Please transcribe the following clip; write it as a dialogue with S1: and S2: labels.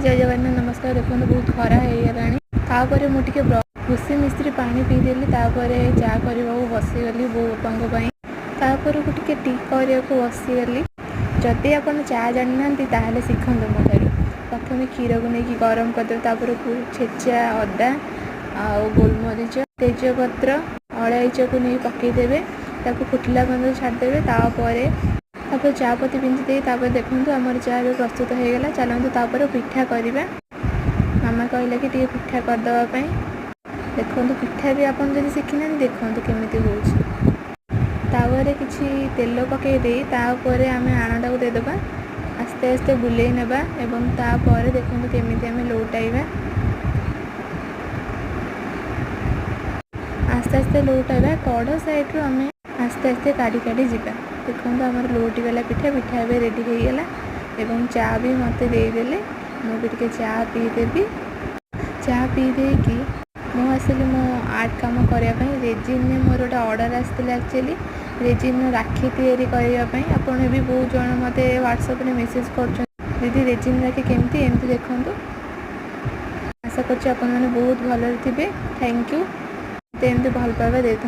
S1: जय जगन्नाथ नमस्कार। देखो बहुत खरा होगा तापर मुझे भूसी मिस्त्री पानी पीदेली चा करने बसीगली बो बापाई तापर को टी करने को बसीगली। जदि आप चा जाना शिखु मो प्रथम क्षीर को लेकिन गरम करदे छेचा अदा आ गोलमरीच तेजपत्र अलैच को नहीं पकईदेवे फुटला बंद छाड़देवे तापर चा पत्ती पिंधि दे देखूँ आमर चा भी प्रस्तुत हो गला। चलते तापर पिठा करवा। मामा कहला कि टे पिठा करदेवाई देखो पिठा भी आपन जब शिखिना देखो केमी हो तावे किसी तेल पकईदे आम आणटा को देदेबा आस्ते आस्ते बुले नेबा एवं तापर देखो केमी आम लौटाइबा आस्ते आस्ते लौटाइबा कड़ साइड्रु आम आस्ते आस्ते काढ़ी काढ़ी जावा। देखो आमर लौटी गला पिठा पिठा भी रेडी हो गला एवं चा भी मत देदेले मुझे चा पीदेवी। चा पीदे कि मु आसली मो आर्ट कम करने रेजिन में मोर गोटे ऑर्डर आसाला एक्चुअली रेजिन राखी तैयारी करने आपड़ भी बहुत जन मत व्हाट्सएप रे मेसेज कर दीदी रेजिन राखी केमती एमती देखूँ। आशा कर बहुत भल थे। थैंक यू एमती भल पाइबा दे।